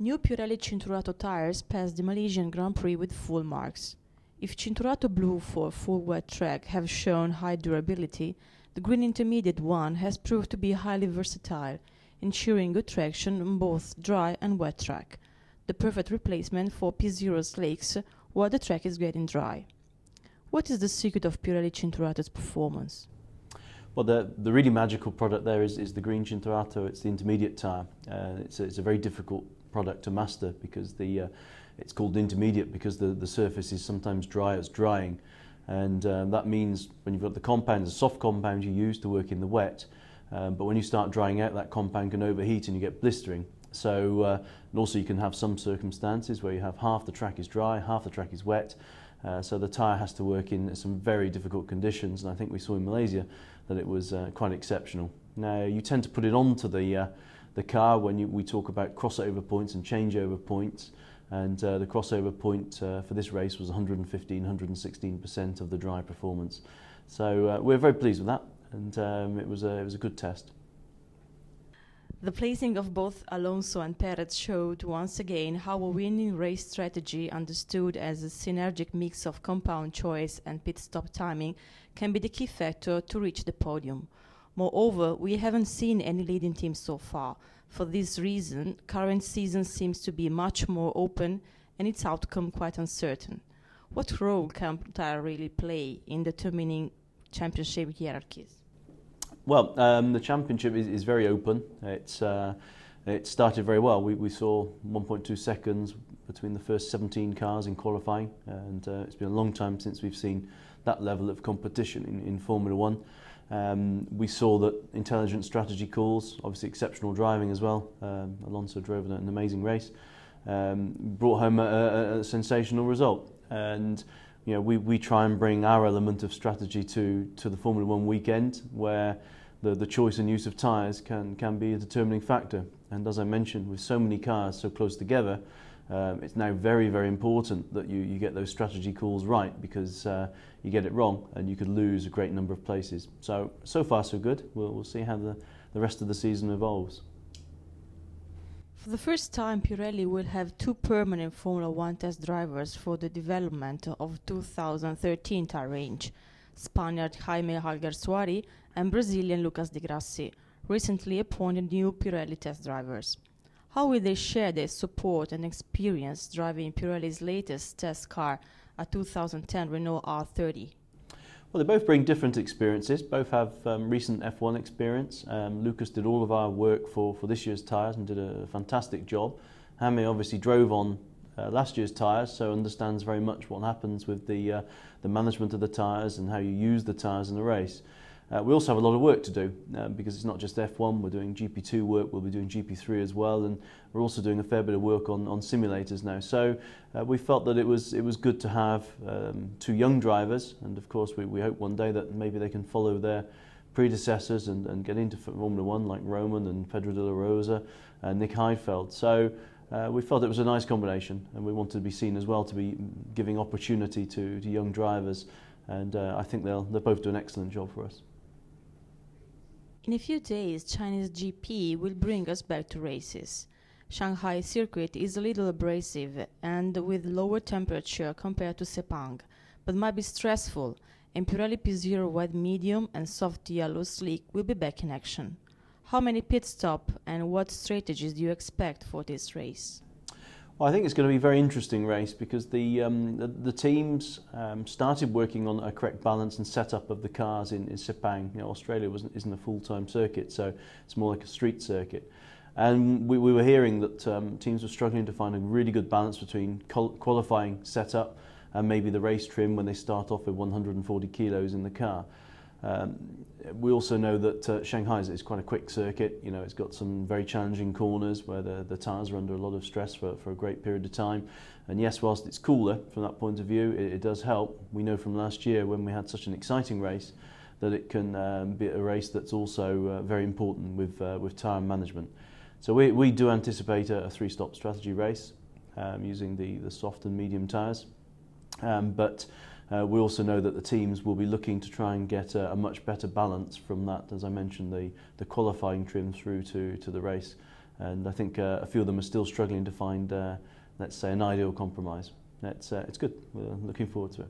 New Pirelli Cinturato tires passed the Malaysian Grand Prix with full marks. If Cinturato Blue for full wet track have shown high durability, the green intermediate one has proved to be highly versatile, ensuring good traction on both dry and wet track, the perfect replacement for P0 slicks while the track is getting dry. What is the secret of Pirelli Cinturato's performance? Well, the really magical product there is the green Cinturato. It's the intermediate tyre. It's a very difficult product to master because it's called intermediate because the surface is sometimes dry as drying, and that means when you've got the compound, the soft compound you use to work in the wet, but when you start drying out, that compound can overheat and you get blistering. So and also you can have some circumstances where you have half the track is dry, half the track is wet, so the tyre has to work in some very difficult conditions, and I think we saw in Malaysia that it was quite exceptional. Now you tend to put it onto the car when we talk about crossover points and changeover points, and the crossover point for this race was 116% of the dry performance. So we're very pleased with that, and it was a good test. The placing of both Alonso and Perez showed once again how a winning race strategy, understood as a synergic mix of compound choice and pit stop timing, can be the key factor to reach the podium. Moreover, we haven't seen any leading teams so far. For this reason, current season seems to be much more open and its outcome quite uncertain. What role can tyre really play in determining championship hierarchies? Well, the championship is very open. It started very well. We saw 1.2 seconds between the first 17 cars in qualifying, and it's been a long time since we've seen that level of competition in Formula One. We saw that intelligent strategy calls, obviously exceptional driving as well. Alonso drove an amazing race, brought home a sensational result. And you know, we try and bring our element of strategy to the Formula One weekend, where the choice and use of tyres can be a determining factor. And as I mentioned, with so many cars so close together, it's now very, very important that you get those strategy calls right, because you get it wrong and you could lose a great number of places. So far so good. We'll see how the rest of the season evolves. For the first time, Pirelli will have two permanent Formula One test drivers for the development of 2013 tyre range, Spaniard Jaime Alguersuari and Brazilian Lucas Di Grassi, recently appointed new Pirelli test drivers. How will they share their support and experience driving Pirelli's latest test car, a 2010 Renault R30? Well, they both bring different experiences. Both have recent F1 experience. Lucas did all of our work for this year's tyres and did a fantastic job. Jaime obviously drove on last year's tyres, so understands very much what happens with the management of the tyres and how you use the tyres in the race. We also have a lot of work to do because it's not just F1, we're doing GP2 work, we'll be doing GP3 as well, and we're also doing a fair bit of work on simulators now. So we felt that it was good to have two young drivers, and of course we hope one day that maybe they can follow their predecessors and get into Formula One like Roman and Pedro de la Rosa and Nick Heidfeld. So we felt it was a nice combination, and we wanted to be seen as well to be giving opportunity to young drivers, and I think they'll both do an excellent job for us. In a few days, Chinese GP will bring us back to races. Shanghai circuit is a little abrasive and with lower temperature compared to Sepang, but might be stressful, and Pirelli P0 wet medium and soft yellow slick will be back in action. How many pit stop and what strategies do you expect for this race? Well, I think it's going to be a very interesting race because the teams started working on a correct balance and setup of the cars in Sepang. You know, Australia isn't a full-time circuit, so it's more like a street circuit. And we were hearing that teams were struggling to find a really good balance between qualifying setup and maybe the race trim when they start off with 140 kilos in the car. We also know that Shanghai is quite a quick circuit. You know, it's got some very challenging corners where the tyres are under a lot of stress for a great period of time. And yes, whilst it's cooler from that point of view, it does help. We know from last year when we had such an exciting race that it can be a race that's also very important with tyre management. So we do anticipate a three-stop strategy race using the soft and medium tyres. But we also know that the teams will be looking to try and get a much better balance from that, as I mentioned, the qualifying trim through to the race. and I think a few of them are still struggling to find, let's say, an ideal compromise. It's good. We're looking forward to it.